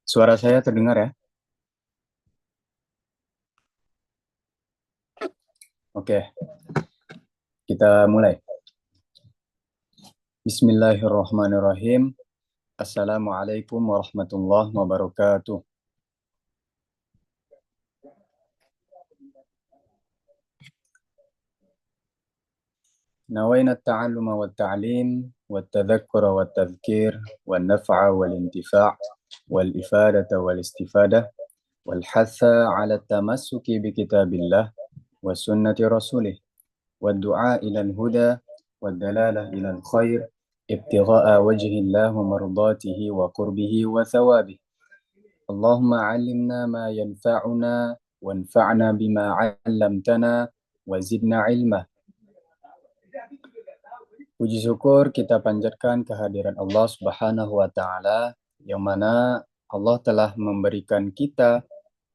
Suara saya terdengar ya? Oke, kita mulai. Bismillahirrahmanirrahim. Assalamualaikum warahmatullahi wabarakatuh. نوينا التعلم والتعليم والتذكر والتذكير والنفع والانتفاع والإفادة والاستفادة والحث على التمسك بكتاب الله وسنة رسوله والدعاء إلى الهدى والدلالة إلى الخير ابتغاء وجه الله ومرضاته وقربه وثوابه. اللهم علمنا ما ينفعنا وانفعنا بما علمتنا وزدنا علما. Puji syukur kita panjatkan kehadiran Allah Subhanahu wa Ta'ala, yang mana Allah telah memberikan kita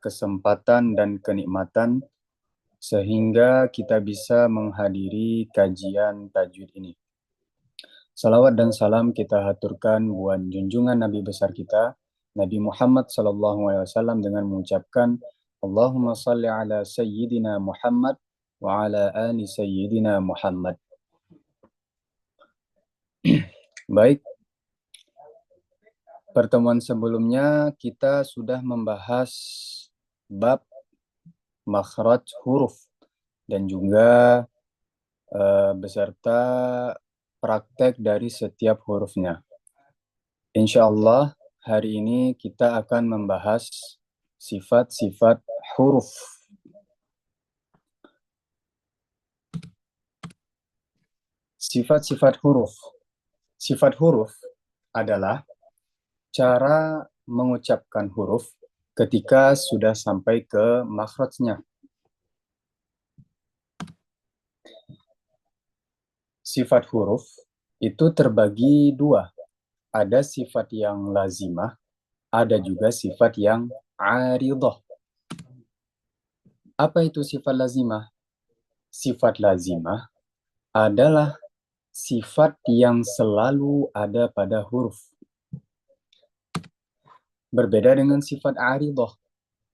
kesempatan dan kenikmatan sehingga kita bisa menghadiri kajian tajwid ini. Salawat dan salam kita haturkan buat junjungan Nabi besar kita, Nabi Muhammad SAW, dengan mengucapkan Allahumma salli ala Sayyidina Muhammad wa ala ali Sayyidina Muhammad. Baik, pertemuan sebelumnya kita sudah membahas bab makhraj huruf dan juga beserta praktek dari setiap hurufnya. Insya Allah hari ini kita akan membahas sifat-sifat huruf. Sifat-sifat huruf. Sifat huruf adalah cara mengucapkan huruf ketika sudah sampai ke makhrajnya. Sifat huruf itu terbagi dua. Ada sifat yang lazimah, ada juga sifat yang aridah. Apa itu sifat lazimah? Sifat lazimah adalah sifat yang selalu ada pada huruf. Berbeda dengan sifat aridah.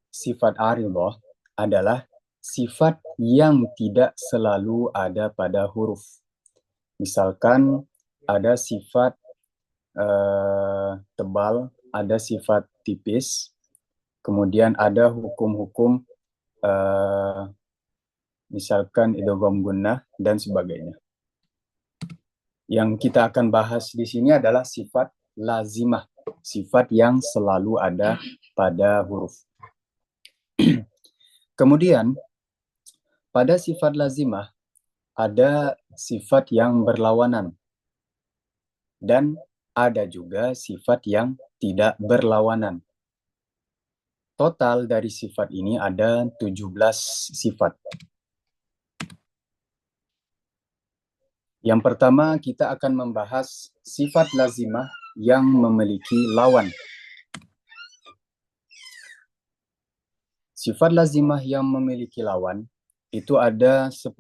Sifat aridah adalah sifat yang tidak selalu ada pada huruf. Misalkan ada sifat tebal, ada sifat tipis, kemudian ada hukum-hukum misalkan idgham gunnah dan sebagainya. Yang kita akan bahas di sini adalah sifat lazimah, sifat yang selalu ada pada huruf. Kemudian pada sifat lazimah ada sifat yang berlawanan dan ada juga sifat yang tidak berlawanan. Total dari sifat ini ada 17 sifat. Yang pertama kita akan membahas sifat lazimah yang memiliki lawan. Sifat lazimah yang memiliki lawan itu ada 10.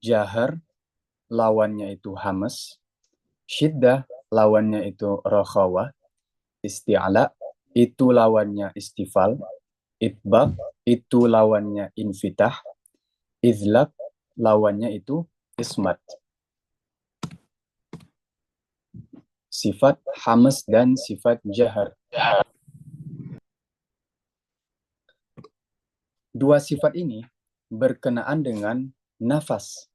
Jahar, lawannya itu hamas. Syiddah, lawannya itu rakhawah. Isti'ala, itu lawannya istifal. Itbaq, itu lawannya infitah. Izlaq, lawannya itu ismat. Sifat hamas dan sifat jahar. Dua sifat ini berkenaan dengan nafas.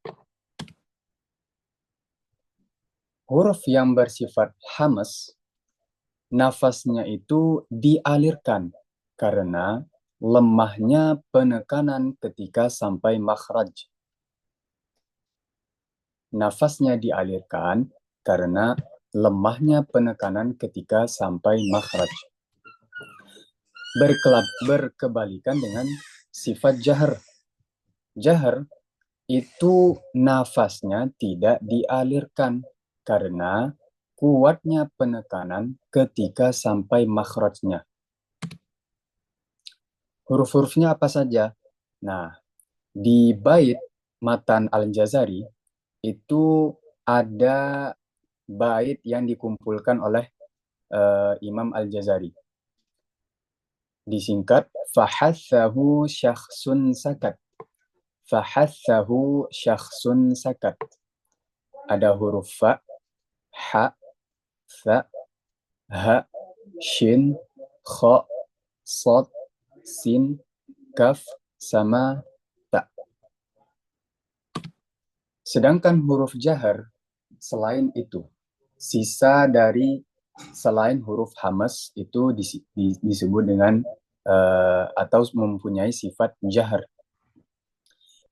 Huruf yang bersifat hamas, nafasnya itu dialirkan karena lemahnya penekanan ketika sampai makhraj. Nafasnya dialirkan karena lemahnya penekanan ketika sampai makhraj. Berkebalikan dengan sifat jahar. Jahar itu nafasnya tidak dialirkan karena kuatnya penekanan ketika sampai makhrajnya. Huruf-hurufnya apa saja? Nah, di bait Matan Al-Jazari itu ada bait yang dikumpulkan oleh Imam Al-Jazari. Disingkat, fahathahu syakhsun sakat. Fahathahu syakhsun sakat. Ada huruf fa, ha, fa, ha, shin, kha, sad, sin, kaf, sama ta. Sedangkan huruf jahar selain itu, sisa dari selain huruf hamas itu disebut dengan atau mempunyai sifat jahar.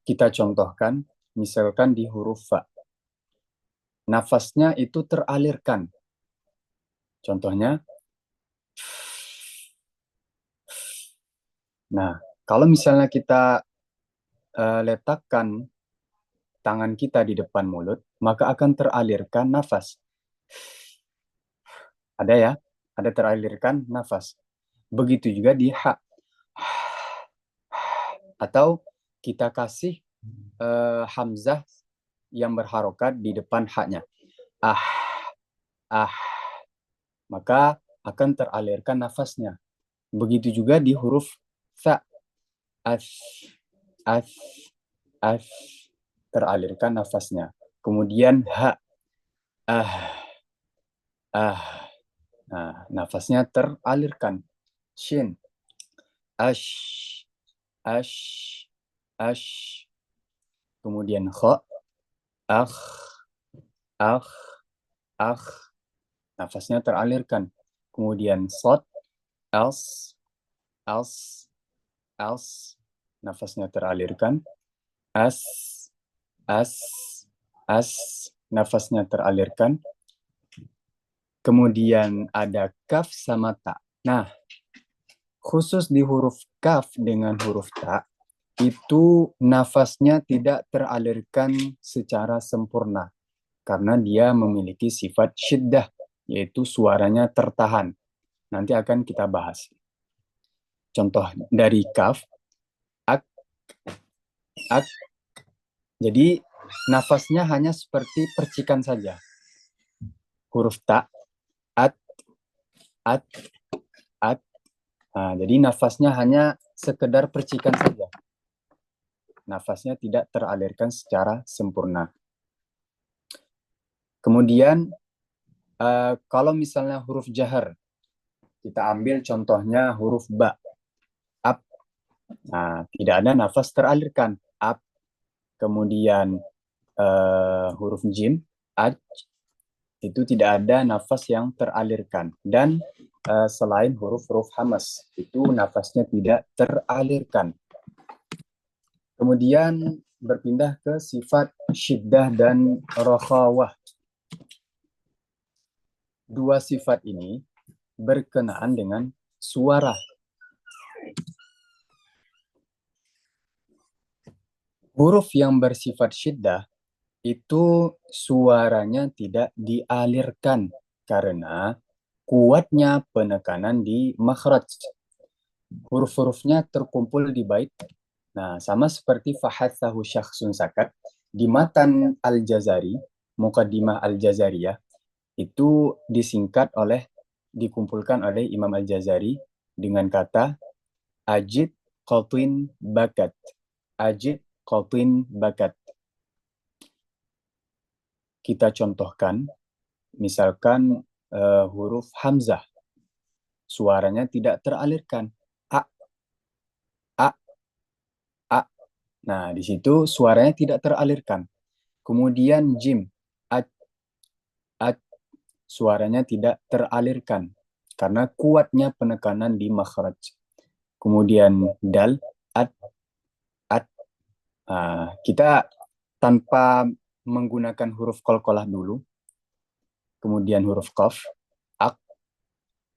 Kita contohkan, misalkan di huruf fa, nafasnya itu teralirkan. Contohnya, nah, kalau misalnya kita letakkan tangan kita di depan mulut, maka akan teralirkan nafas. Ada ya, ada teralirkan nafas. Begitu juga di ha. Atau kita kasih hamzah yang berharokat di depan haknya. Ah, ah. Maka akan teralirkan nafasnya. Begitu juga di huruf fa. As, as, as. Teralirkan nafasnya. Kemudian ha. Ah, ah. Nah, nafasnya teralirkan. Shin. Ash, ash, ash. Kemudian kha. Akh, akh, akh. Nafasnya teralirkan. Kemudian sod, else, else, else. Nafasnya teralirkan. As, as, as. Nafasnya teralirkan. Kemudian ada kaf sama ta. Nah, khusus di huruf kaf dengan huruf ta, itu nafasnya tidak teralirkan secara sempurna. Karena dia memiliki sifat syiddah, yaitu suaranya tertahan. Nanti akan kita bahas. Contoh dari kaf, ak, ak. Jadi nafasnya hanya seperti percikan saja. Huruf ta, at, at, at. Nah, jadi nafasnya hanya sekedar percikan saja. Nafasnya tidak teralirkan secara sempurna. Kemudian, kalau misalnya huruf jahar, kita ambil contohnya huruf ba, ap. Nah, tidak ada nafas teralirkan, ap. Kemudian huruf jim, aj, itu tidak ada nafas yang teralirkan. Dan selain huruf-huruf hamas, itu nafasnya tidak teralirkan. Kemudian berpindah ke sifat syiddah dan rokhawah. Dua sifat ini berkenaan dengan suara. Huruf yang bersifat syiddah itu suaranya tidak dialirkan karena kuatnya penekanan di makhraj. Huruf-hurufnya terkumpul di bait. Nah, sama seperti fahathahu syakhsun sakat di matan Al-Jazari, Muqaddimah Al-Jazariyah, itu dikumpulkan oleh Imam Al-Jazari dengan kata ajid qatin bakat. Ajid qatin bakat. Kita contohkan, misalkan huruf hamzah, suaranya tidak teralirkan. A, a, a. Nah, di situ suaranya tidak teralirkan. Kemudian jim, a, a, suaranya tidak teralirkan karena kuatnya penekanan di makhraj. Kemudian dal, at, at. Nah, kita tanpa menggunakan huruf qalqalah dulu, kemudian huruf qaf, ak,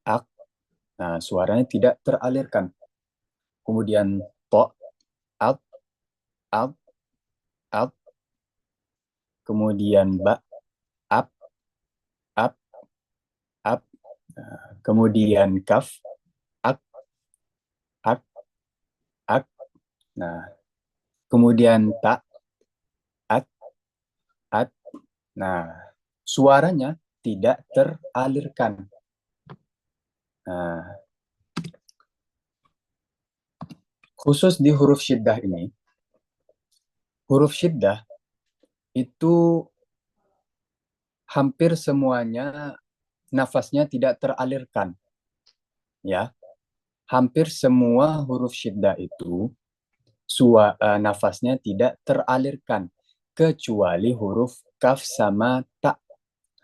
ak. Nah, suaranya tidak teralirkan. Kemudian to, out, out, out. Kemudian ba, up, up. Kemudian kaf, ak, ak, ak. Nah, kemudian ta, at, at. Nah, suaranya tidak teralirkan. Nah, khusus di huruf syiddah ini, huruf syiddah itu hampir semuanya nafasnya tidak teralirkan. Ya, hampir semua huruf syiddah itu nafasnya tidak teralirkan kecuali huruf kaf sama ta.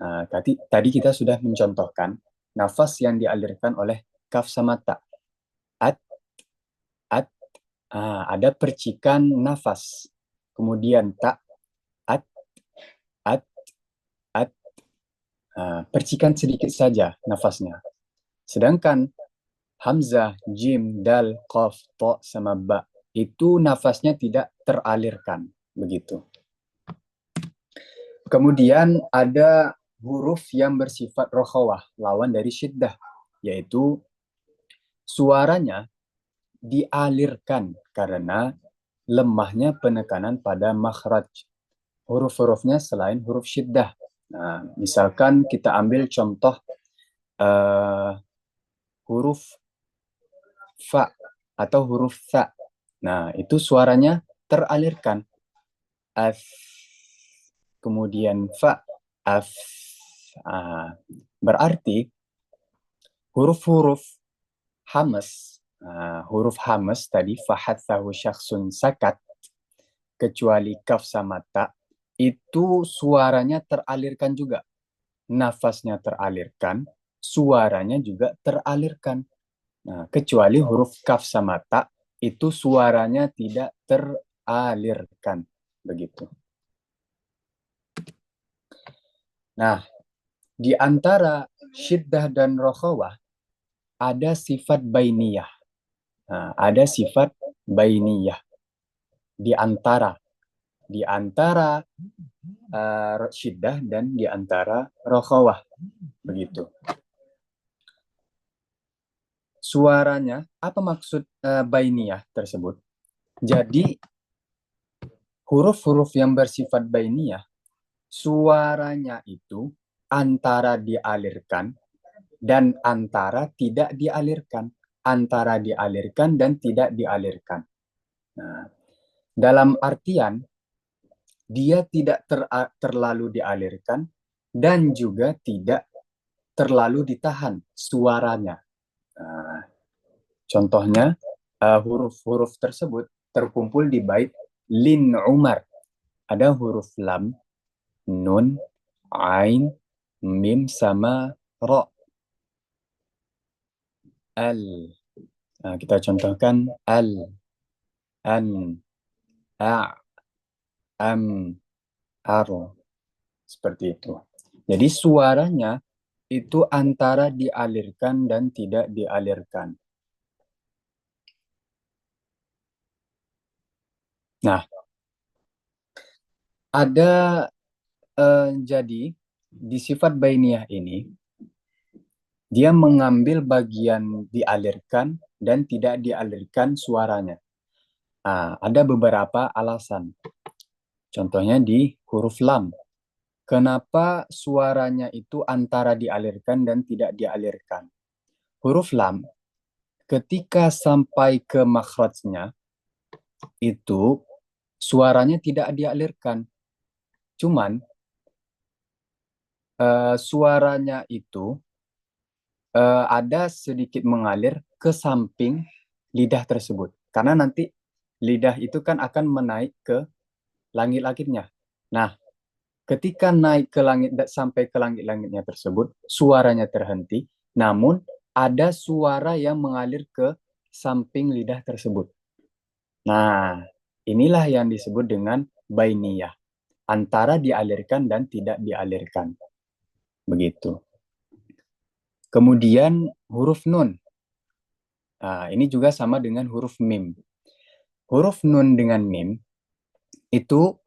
Nah, tadi kita sudah mencontohkan nafas yang dialirkan oleh kaf sama ta. At, at, ada percikan nafas. Kemudian ta, at, at, at, percikan sedikit saja nafasnya. Sedangkan hamzah, jim, dal, qaf, to, sama ba itu nafasnya tidak teralirkan. Begitu. Kemudian ada huruf yang bersifat rokhawah, lawan dari syiddah, yaitu suaranya dialirkan karena lemahnya penekanan pada makhraj. Huruf-hurufnya selain huruf syiddah. Nah, misalkan kita ambil contoh huruf fa atau huruf tha. Nah, itu suaranya teralirkan. Af, kemudian fa, af. Berarti huruf-huruf hamas, huruf hamas tadi, fahathahu syakhsun sakat, kecuali kaf sama ta, itu suaranya teralirkan juga. Nafasnya teralirkan, suaranya juga teralirkan. Nah, kecuali huruf kaf sama ta, itu suaranya tidak teralirkan. Begitu. Nah, di antara syiddah dan rokhawah, ada sifat bainiyah. Nah, ada sifat bainiyah. Di antara syiddah dan di antara rokhawah. Begitu. Suaranya, apa maksud bainiyah tersebut? Jadi, huruf-huruf yang bersifat bainiyah, suaranya itu antara dialirkan dan antara tidak dialirkan. Antara dialirkan dan tidak dialirkan. Nah, dalam artian, dia tidak terlalu dialirkan dan juga tidak terlalu ditahan suaranya. Nah, contohnya, huruf-huruf tersebut terkumpul di bait Lin Umar. Ada huruf lam, nun, ain, mim, sama ro. Al. Nah, kita contohkan al, an, a, am, ar. Seperti itu. Jadi suaranya itu antara dialirkan dan tidak dialirkan. Nah, ada jadi di sifat bainiyah ini, dia mengambil bagian dialirkan dan tidak dialirkan suaranya. Ada beberapa alasan. Contohnya di huruf lam. Kenapa suaranya itu antara dialirkan dan tidak dialirkan? Huruf lam, ketika sampai ke makhrajnya, itu suaranya tidak dialirkan. Cuman, suaranya itu ada sedikit mengalir ke samping lidah tersebut. Karena nanti lidah itu kan akan menaik ke langit-langitnya. Nah, ketika naik ke langit sampai ke langit-langitnya tersebut, suaranya terhenti, namun ada suara yang mengalir ke samping lidah tersebut. Nah, inilah yang disebut dengan bainiyah, antara dialirkan dan tidak dialirkan. Begitu. Kemudian huruf nun. Ini juga sama dengan huruf mim. Huruf nun dengan mim itu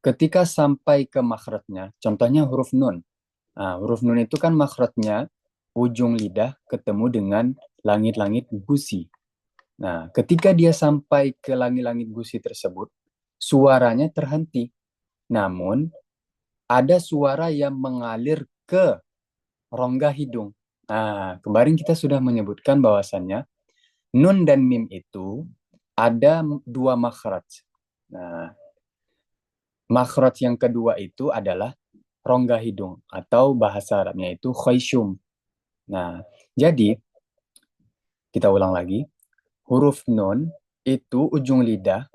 ketika sampai ke makhrajnya, contohnya huruf nun. Huruf nun itu kan makhrajnya ujung lidah ketemu dengan langit-langit gusi. Nah, ketika dia sampai ke langit-langit gusi tersebut, suaranya terhenti. Namun, ada suara yang mengalir ke rongga hidung. Nah, kemarin kita sudah menyebutkan bahwasannya nun dan mim itu ada dua makhraj. Nah, makhraj yang kedua itu adalah rongga hidung atau bahasa Arabnya itu khayshum. Nah, jadi kita ulang lagi. Huruf nun itu ujung lidah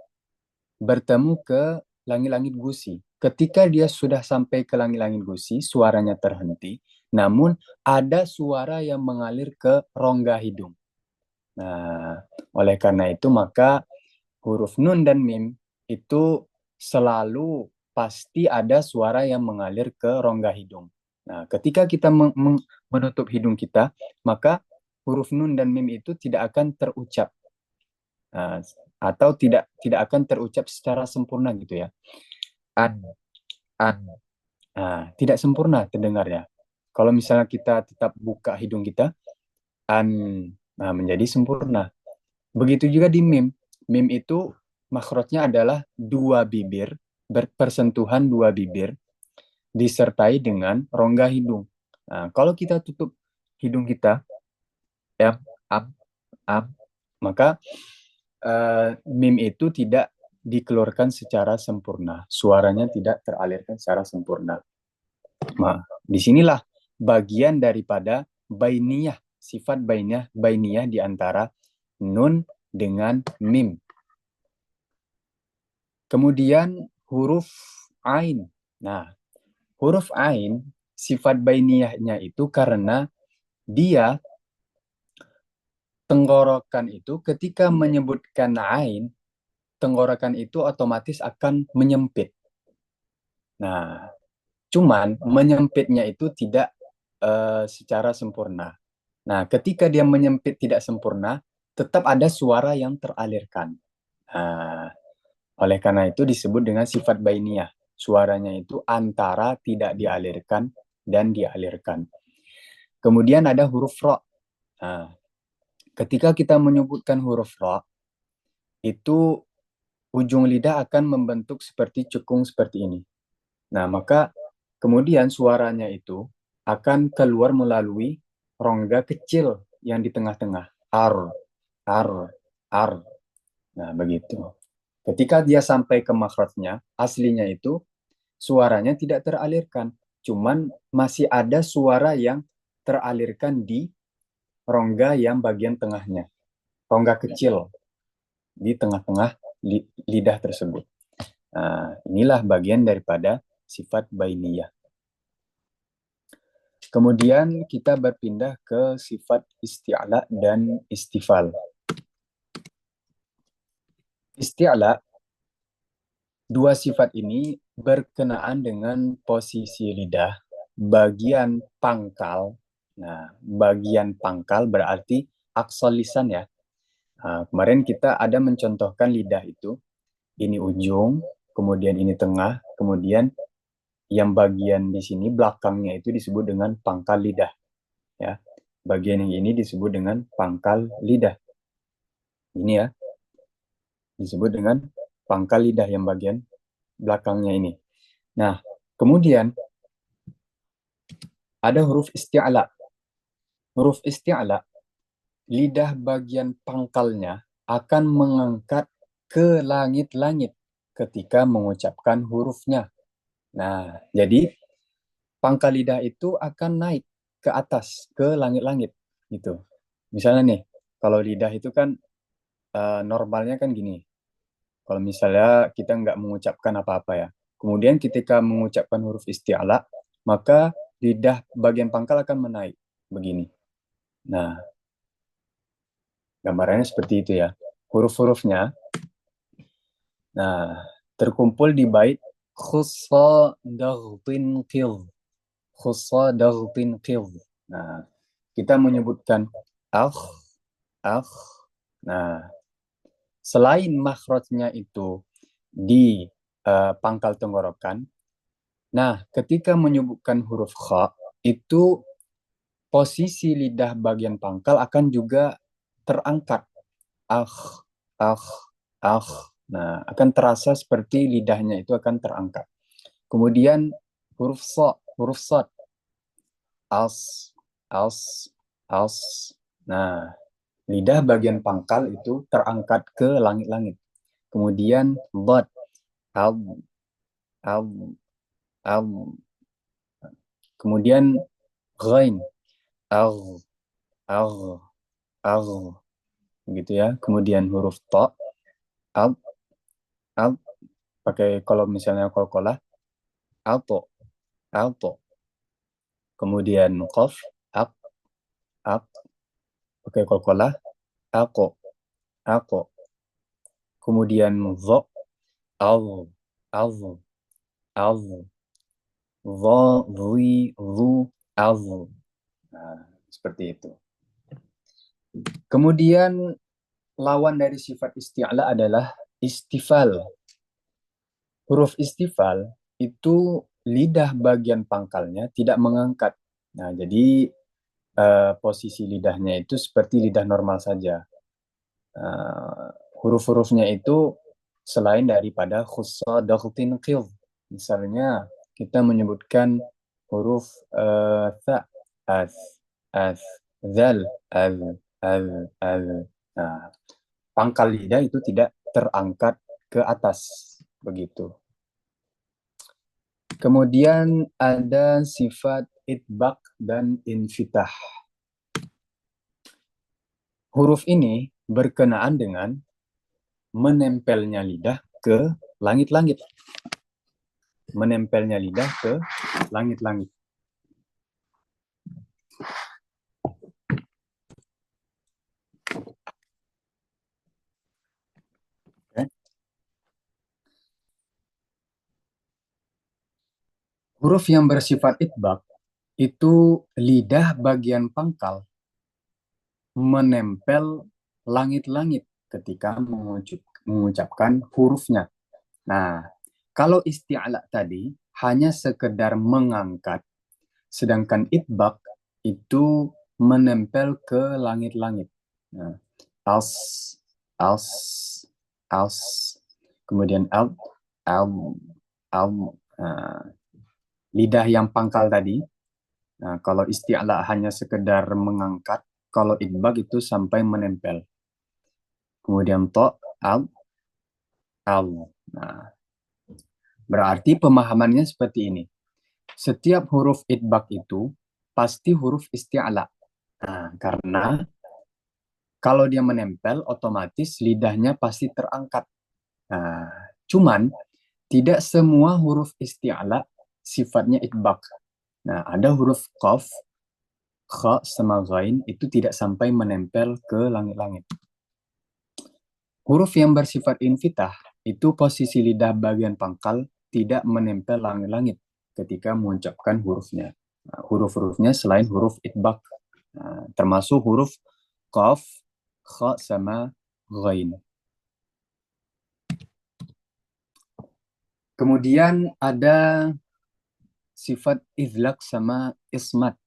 bertemu ke langit-langit gusi. Ketika dia sudah sampai ke langit-langit gusi, suaranya terhenti, namun ada suara yang mengalir ke rongga hidung. Nah, oleh karena itu maka huruf nun dan mim itu selalu pasti ada suara yang mengalir ke rongga hidung. Nah, ketika kita menutup hidung kita, maka huruf nun dan mim itu tidak akan terucap. Nah, atau tidak akan terucap secara sempurna gitu ya. An, an. Nah, tidak sempurna terdengarnya. Kalau misalnya kita tetap buka hidung kita, an, nah menjadi sempurna. Begitu juga di mim. Mim itu makhrajnya adalah dua bibir, berpersentuhan dua bibir, disertai dengan rongga hidung. Nah, kalau kita tutup hidung kita, ya, am, am, maka mim itu tidak dikeluarkan secara sempurna. Suaranya tidak teralirkan secara sempurna. Nah, disinilah bagian daripada bainiyah, sifat bainiyah di antara nun dengan mim. Kemudian huruf ain. Nah, huruf ain sifat bainiyahnya itu karena dia tenggorokan itu ketika menyebutkan ain, tenggorokan itu otomatis akan menyempit. Nah, cuman menyempitnya itu tidak secara sempurna. Nah, ketika dia menyempit tidak sempurna, tetap ada suara yang teralirkan. Nah, oleh karena itu disebut dengan sifat bainiyah. Suaranya itu antara tidak dialirkan dan dialirkan. Kemudian ada huruf ro. Nah, ketika kita menyebutkan huruf ro, itu ujung lidah akan membentuk seperti cekung seperti ini. Nah, maka kemudian suaranya itu akan keluar melalui rongga kecil yang di tengah-tengah. Ar, ar, ar. Nah, begitu. Ketika dia sampai ke makhrajnya, aslinya itu suaranya tidak teralirkan. Cuman masih ada suara yang teralirkan di rongga yang bagian tengahnya. Rongga kecil di tengah-tengah lidah tersebut. Nah, inilah bagian daripada sifat bainiyah. Kemudian kita berpindah ke sifat isti'la dan istifal. Isti'la, dua sifat ini berkenaan dengan posisi lidah, bagian pangkal. Nah, bagian pangkal berarti aksal lisan ya. Nah, kemarin kita ada mencontohkan lidah itu, ini ujung, kemudian ini tengah, kemudian yang bagian di sini belakangnya itu disebut dengan pangkal lidah. Ya, bagian yang ini disebut dengan pangkal lidah. Ini ya, disebut dengan pangkal lidah yang bagian belakangnya ini. Nah, kemudian ada huruf isti'la. Huruf isti'la, lidah bagian pangkalnya akan mengangkat ke langit-langit ketika mengucapkan hurufnya. Nah, jadi pangkal lidah itu akan naik ke atas, ke langit-langit gitu. Misalnya nih, kalau lidah itu kan normalnya kan gini. Kalau misalnya kita nggak mengucapkan apa-apa ya. Kemudian ketika mengucapkan huruf isti'la, maka lidah bagian pangkal akan menaik. Begini. Nah, gambarannya seperti itu ya. Huruf-hurufnya, nah, terkumpul di bait khussa daghtin qil. Khussa daghtin qil. Nah, kita menyebutkan akh, akh. Nah, selain makhrajnya itu di pangkal tenggorokan, nah ketika menyebutkan huruf kha itu posisi lidah bagian pangkal akan juga terangkat. Ah, ah, ah. Nah, akan terasa seperti lidahnya itu akan terangkat. Kemudian huruf sod, as, as, as. Nah, lidah bagian pangkal itu terangkat ke langit-langit. Kemudian dot, al, al, al. Kemudian ghain, al, al, al. Gitu ya. Kemudian huruf to, al, al. Pakai kalau misalnya kol-kolah, alto, alto. Kemudian qaf, ak, ak. Pakai kol-kolah, ako, ako. Kemudian dho, al, al, al. Dho, dhi, dhu, al. Nah, seperti itu. Kemudian lawan dari sifat isti'la adalah istifal. Huruf istifal itu lidah bagian pangkalnya tidak mengangkat. Nah, jadi posisi lidahnya itu seperti lidah normal saja. Huruf-hurufnya itu selain daripada khussa daghtin qidh. Misalnya kita menyebutkan huruf tha, as, as, zal, al, al. Nah, pangkal lidah itu tidak terangkat ke atas, begitu. Kemudian ada sifat itbaq dan infitah. Huruf ini berkenaan dengan menempelnya lidah ke langit-langit. Menempelnya lidah ke langit-langit. Okay. Huruf yang bersifat itbaq itu lidah bagian pangkal menempel langit-langit ketika mengucapkan hurufnya. Nah, kalau isti'la tadi hanya sekedar mengangkat, sedangkan itbaq itu menempel ke langit-langit. Nah, as, as, as, kemudian al, al, al. Nah, lidah yang pangkal tadi. Nah, kalau isti'la hanya sekedar mengangkat, kalau itbaq itu sampai menempel. Kemudian to, al, al. Nah, berarti pemahamannya seperti ini. Setiap huruf itbaq itu pasti huruf isti'la. Nah, karena kalau dia menempel, otomatis lidahnya pasti terangkat. Nah, cuman tidak semua huruf isti'la sifatnya itbaq. Nah, ada huruf qaf, kha, sama ghain itu tidak sampai menempel ke langit-langit. Huruf yang bersifat infitah itu posisi lidah bagian pangkal tidak menempel langit-langit ketika mengucapkan hurufnya. Nah, huruf-hurufnya selain huruf itbaq, nah, termasuk huruf qaf, kha, sama ghain. Kemudian ada sifat izlaq sama ismat.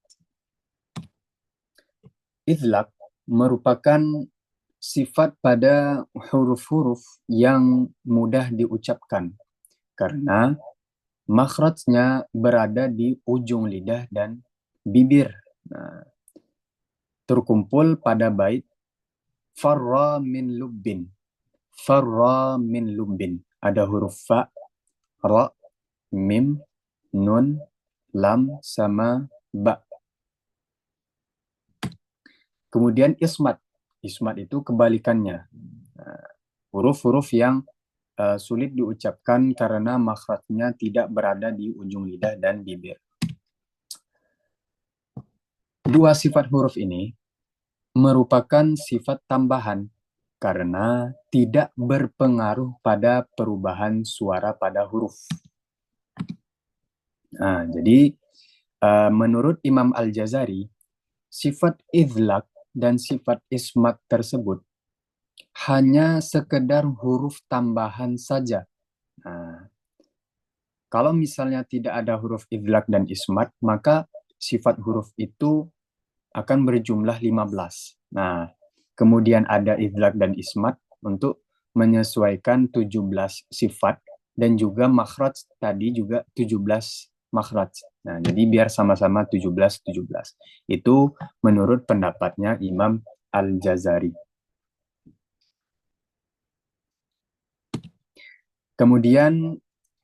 Izlaq merupakan sifat pada huruf-huruf yang mudah diucapkan karena makhrajnya berada di ujung lidah dan bibir. Nah, terkumpul pada bait farra min lubbin. Farra min lubbin. Ada huruf fa, ra, mim, nun, lam, sama ba. Kemudian ismat. Ismat itu kebalikannya. Nah, huruf-huruf yang sulit diucapkan karena makhrajnya tidak berada di ujung lidah dan bibir. Dua sifat huruf ini merupakan sifat tambahan karena tidak berpengaruh pada perubahan suara pada huruf. Nah, jadi menurut Imam Al-Jazari, sifat izlaq dan sifat ismat tersebut hanya sekedar huruf tambahan saja. Nah, kalau misalnya tidak ada huruf izlaq dan ismat, maka sifat huruf itu akan berjumlah 15. Nah, kemudian ada idlaq dan ismat untuk menyesuaikan 17 sifat dan juga makhraj tadi juga 17 makhraj. Nah, jadi biar sama-sama 17-17. Itu menurut pendapatnya Imam Al-Jazari. Kemudian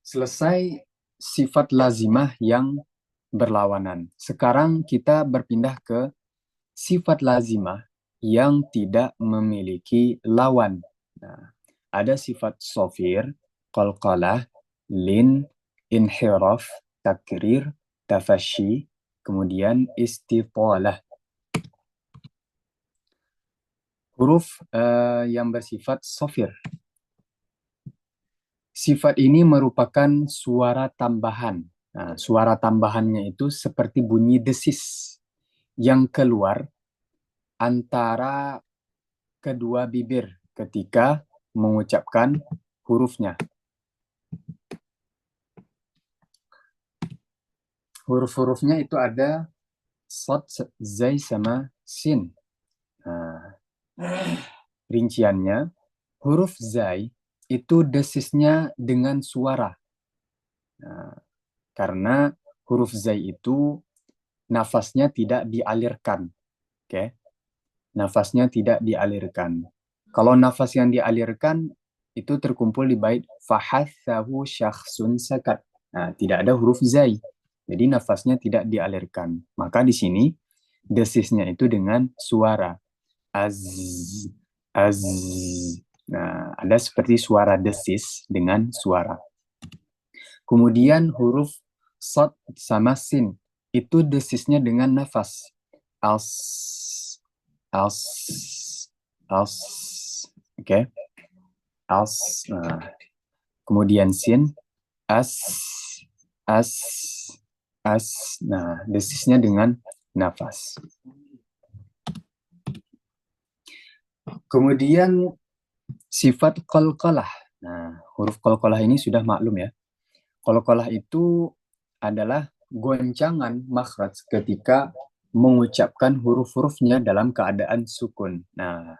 selesai sifat lazimah yang berlawanan. Sekarang kita berpindah ke sifat lazimah yang tidak memiliki lawan. Nah, ada sifat sofir, qalqalah, lin, inhiraf, takrir, tafashi, kemudian istitalah. Huruf yang bersifat sofir. Sifat ini merupakan suara tambahan. Nah, suara tambahannya itu seperti bunyi desis yang keluar antara kedua bibir ketika mengucapkan hurufnya. Huruf-hurufnya itu ada sod, zai, sama sin. Nah, rinciannya, huruf zai itu desisnya dengan suara. Nah, karena huruf zai itu nafasnya tidak dialirkan. Oke, nafasnya tidak dialirkan. Kalau nafas yang dialirkan itu terkumpul di bait fahathahu syakhsun sakat. Nah, tidak ada huruf zai. Jadi nafasnya tidak dialirkan. Maka di sini desisnya itu dengan suara az az. Nah, ada seperti suara desis dengan suara. Kemudian huruf sod sama sin itu desisnya dengan nafas. As, as, as. Oke, okay. As. Nah, kemudian sin, as, as, as. Nah, desisnya dengan nafas. Kemudian sifat qalqalah. Nah, huruf qalqalah ini sudah maklum ya. Qalqalah itu adalah goncangan makhraj ketika mengucapkan huruf-hurufnya dalam keadaan sukun. Nah,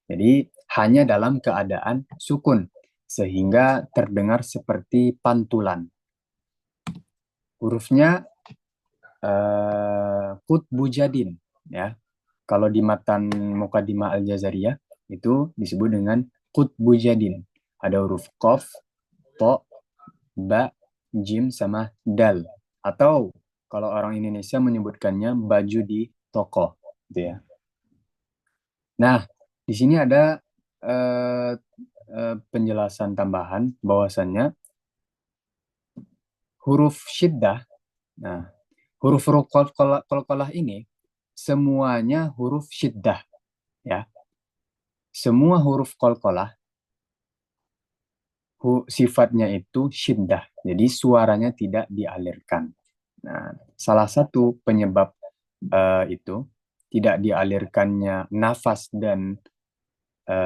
jadi hanya dalam keadaan sukun sehingga terdengar seperti pantulan. Hurufnya qutbu jadin ya. Kalau di matan Muqaddimah Al-Jazariyah itu disebut dengan qutbu jadin. Ada huruf qaf, to, ba, jim, sama dal. Atau kalau orang Indonesia menyebutkannya baju di toko, gitu ya. Nah, di sini ada penjelasan tambahan bahwasannya huruf syiddah, nah huruf-huruf qalqalah ini semuanya huruf syiddah ya. Semua huruf qalqalah sifatnya itu syiddah. Jadi suaranya tidak dialirkan. Nah, salah satu penyebab itu tidak dialirkannya nafas dan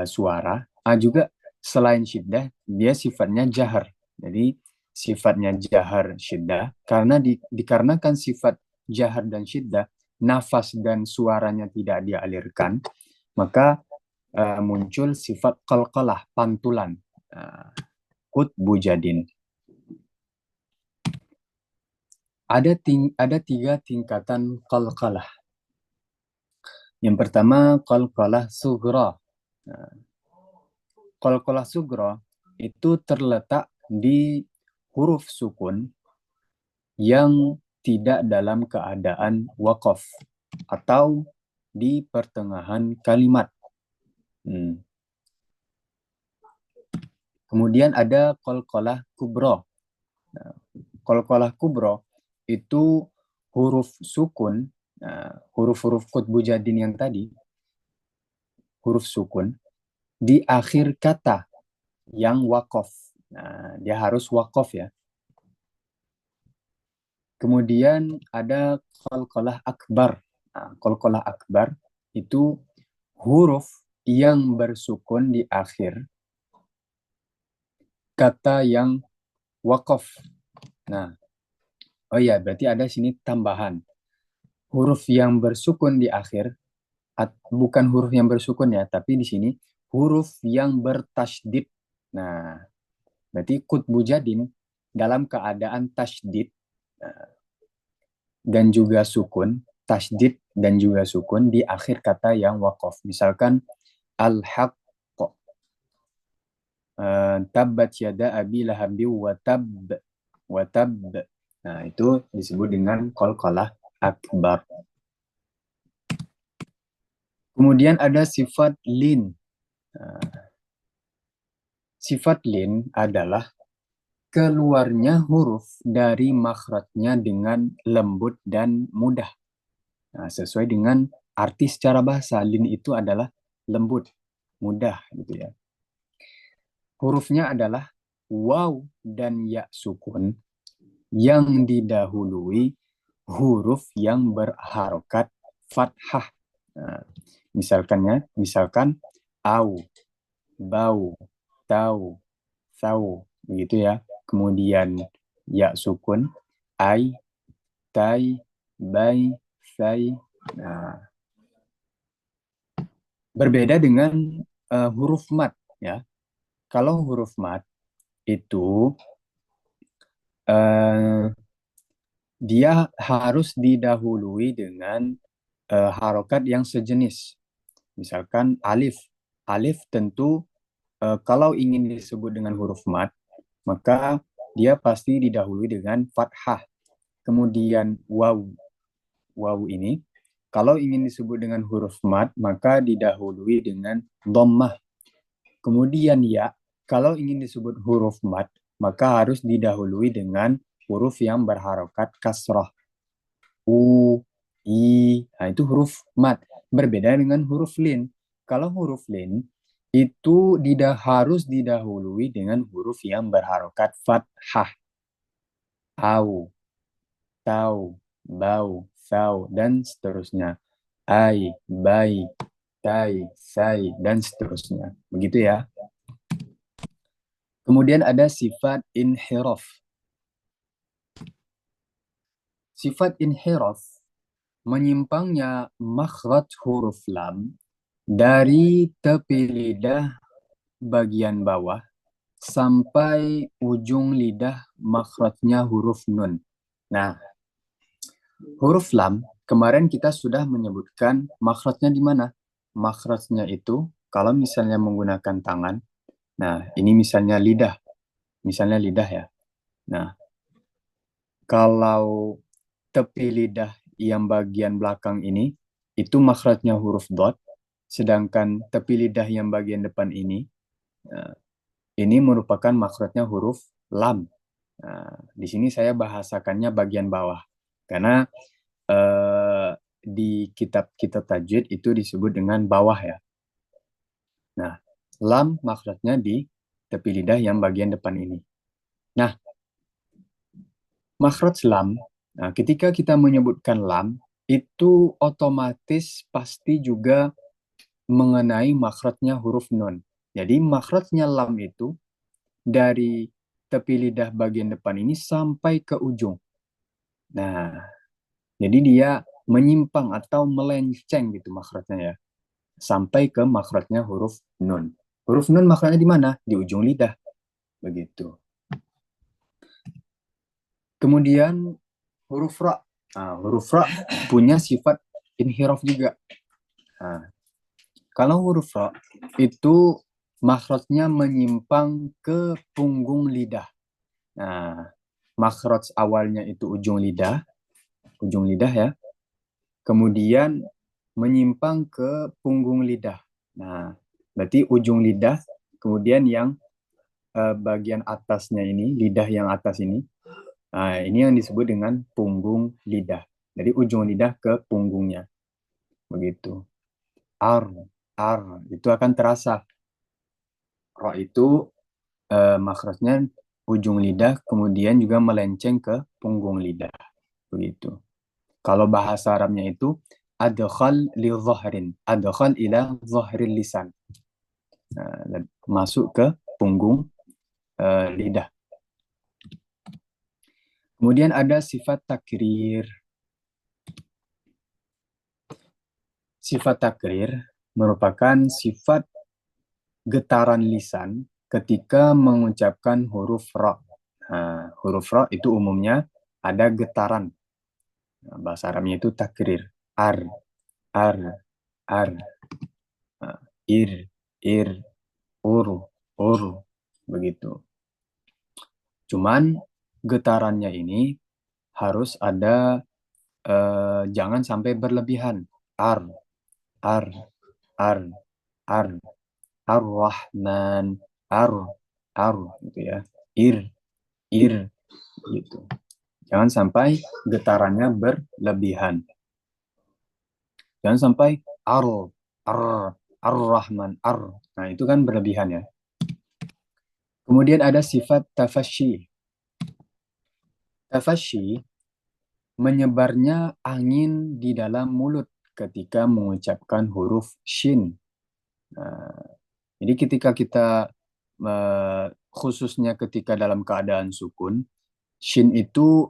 suara. Juga selain syiddah, dia sifatnya jahar. Jadi sifatnya jahar syiddah karena dikarenakan sifat jahar dan syiddah, nafas dan suaranya tidak dialirkan, maka muncul sifat qalqalah, pantulan. Qutbu jadin. Ada tiga tingkatan qalqalah. Yang pertama qalqalah sughra. Nah, qalqalah sughra itu terletak di huruf sukun yang tidak dalam keadaan waqaf atau di pertengahan kalimat. Kemudian ada qalqalah kubra. Nah, qalqalah kubra itu huruf sukun, huruf-huruf qutbu jadin yang tadi, huruf sukun di akhir kata yang waqaf. Nah, dia harus waqaf ya. Kemudian ada qalqalah akbar. Nah, qalqalah akbar itu huruf yang bersukun di akhir kata yang waqaf. Nah, oh ya, berarti ada sini tambahan. huruf yang bersukun di akhir, bukan huruf yang bersukun ya, tapi di sini huruf yang bertasydid. Nah, berarti kutbu jadin dalam keadaan tasydid dan juga sukun, tasydid dan juga sukun di akhir kata yang waqaf. Misalkan al-haq, tabbat yada abi lahabi wa tab. Nah, itu disebut dengan qalqalah akbar. Kemudian ada sifat lin. Sifat lin adalah keluarnya huruf dari makhrajnya dengan lembut dan mudah. Nah, sesuai dengan arti secara bahasa, lin itu adalah lembut, mudah gitu ya. Hurufnya adalah waw dan ya sukun yang didahului huruf yang berharokat fathah. Nah, misalkan au, bau, tau, sau, begitu ya. Kemudian ya sukun, ai, tai, bai, sai. Nah, berbeda dengan huruf mat ya. Kalau huruf mat itu uh, dia harus didahului dengan harokat yang sejenis. Misalkan alif. Alif tentu kalau ingin disebut dengan huruf mat, maka dia pasti didahului dengan fathah. Kemudian waw. Waw ini, kalau ingin disebut dengan huruf mat, maka didahului dengan dhammah. Kemudian ya, kalau ingin disebut huruf mat, maka harus didahului dengan huruf yang berharokat kasrah. U, I, nah itu huruf mat. Berbeda dengan huruf lin. Kalau huruf lin, itu harus didahului dengan huruf yang berharokat fathah. Au, tau, bau, sau, dan seterusnya. Ai, bai, tai, sai, dan seterusnya. Begitu ya. Kemudian ada sifat inhiraf. Sifat inhiraf menyimpangnya makhraj huruf lam dari tepi lidah bagian bawah sampai ujung lidah makhrajnya huruf nun. Nah, huruf lam kemarin kita sudah menyebutkan makhrajnya di mana? Makhrajnya itu kalau misalnya menggunakan tangan. Nah, ini misalnya lidah. Misalnya lidah ya. Nah, kalau tepi lidah yang bagian belakang ini, itu makhrajnya huruf dot, sedangkan tepi lidah yang bagian depan ini merupakan makhrajnya huruf lam. Nah, di sini saya bahasakannya bagian bawah, karena di kitab-kitab tajwid itu disebut dengan bawah ya. Nah, lam makhrajnya di tepi lidah yang bagian depan ini. Nah, makhraj lam, nah, ketika kita menyebutkan lam, itu otomatis pasti juga mengenai makhrajnya huruf nun. Jadi makhrajnya lam itu dari tepi lidah bagian depan ini sampai ke ujung. Nah, jadi dia menyimpang atau melenceng gitu makhrajnya ya. Sampai ke makhrajnya huruf nun. Huruf nun makhrajnya di mana? Di ujung lidah. Begitu. Kemudian huruf ra. Nah, huruf ra punya sifat inhiraf juga. Nah, kalau huruf ra itu makhrajnya menyimpang ke punggung lidah. Nah, makhraj awalnya itu ujung lidah ya. Kemudian menyimpang ke punggung lidah. Nah, berarti ujung lidah, kemudian yang bagian atasnya ini, lidah yang atas ini, nah, ini yang disebut dengan punggung lidah. Jadi ujung lidah ke punggungnya. Begitu. Ar, ar, itu akan terasa. Ro itu makhrajnya ujung lidah, kemudian juga melenceng ke punggung lidah. Begitu. Kalau bahasa Arabnya itu adkhal li dhahrin, adkhal ila dhahril lisan. Nah, masuk ke punggung lidah. Kemudian ada sifat takrir. Sifat takrir merupakan sifat getaran lisan ketika mengucapkan huruf ra. Nah, huruf ra itu umumnya ada getaran. Nah, bahasa Arabnya itu takrir. Ar, ar, ar. Nah, ir, ur, ur. Begitu. Cuman getarannya ini harus ada, jangan sampai berlebihan. Ar, ar, ar, ar. Ar-Rahman, ar, ar, gitu ya. Ir, gitu. Jangan sampai getarannya berlebihan. Jangan sampai ar, ar, ar-Rahman, ar. Nah, itu kan berlebihan ya. Kemudian ada sifat tafasyi. Tafasyi menyebarnya angin di dalam mulut ketika mengucapkan huruf shin. Nah, jadi ketika kita khususnya ketika dalam keadaan sukun, shin itu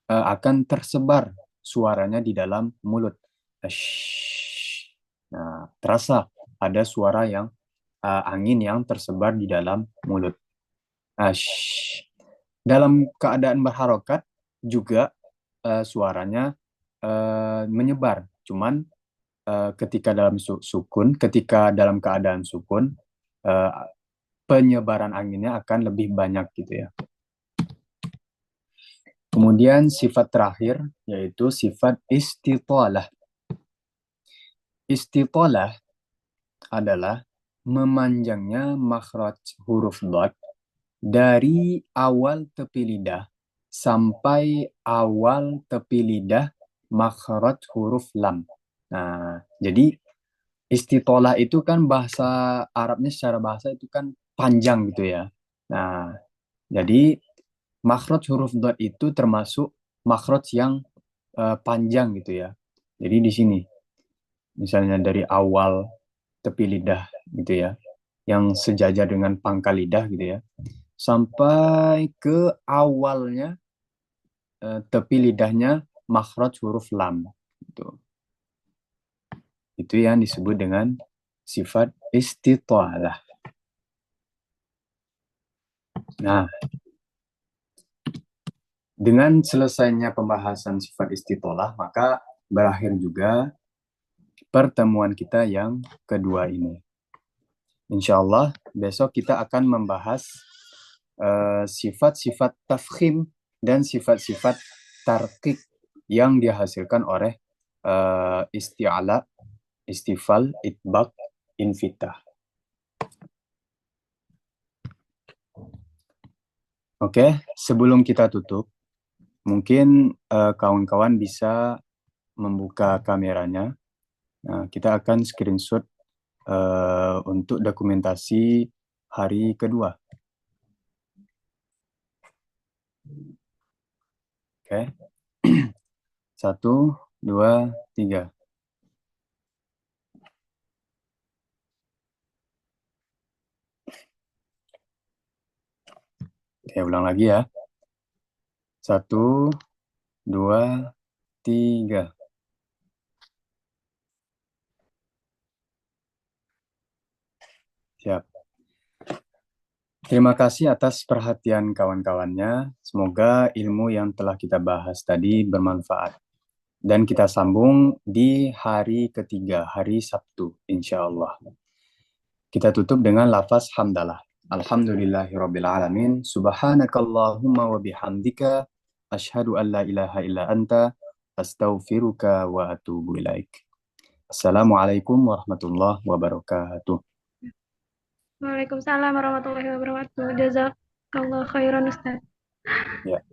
akan tersebar suaranya di dalam mulut. Ash. Nah, terasa ada suara yang angin yang tersebar di dalam mulut. Ash. Dalam keadaan berharokat juga suaranya menyebar. Cuman ketika dalam sukun, ketika dalam keadaan sukun, uh, penyebaran anginnya akan lebih banyak gitu ya. Kemudian sifat terakhir yaitu sifat istitalah. Istitalah adalah memanjangnya makhraj huruf dot dari awal tepi lidah sampai awal tepi lidah makhraj huruf lam. Nah, jadi istitolah itu kan bahasa Arabnya, secara bahasa itu kan panjang gitu ya. Nah, jadi makhraj huruf dot itu termasuk makhraj yang panjang gitu ya. Jadi di sini, misalnya dari awal tepi lidah gitu ya, yang sejajar dengan pangkal lidah gitu ya, sampai ke awalnya tepi lidahnya makhraj huruf lam. Gitu. Itu yang disebut dengan sifat istitalah. Nah, dengan selesainya pembahasan sifat istitolah, maka berakhir juga pertemuan kita yang kedua ini. Insya Allah, besok kita akan membahas sifat-sifat tafkhim dan sifat-sifat tarqiq yang dihasilkan oleh isti'ala, istifal, itbaq, infitah. Oke, sebelum kita tutup, mungkin kawan-kawan bisa membuka kameranya. Nah, kita akan screenshot untuk dokumentasi hari kedua. Oke. 1, 2, 3. Oke, ulang lagi ya. 1, 2, 3. Siap. Terima kasih atas perhatian kawan-kawannya. Semoga ilmu yang telah kita bahas tadi bermanfaat. Dan kita sambung di hari ketiga, hari Sabtu, insya Allah. Kita tutup dengan lafaz hamdalah. Alhamdulillahirabbil alamin. Subhanakallahumma wa bihamdika asyhadu an la ilaha illa anta astaghfiruka wa atubu ilaik. Assalamualaikum warahmatullahi wabarakatuh. Waalaikumsalam warahmatullahi wabarakatuh. Jazakallah khairan Ustaz. Ya.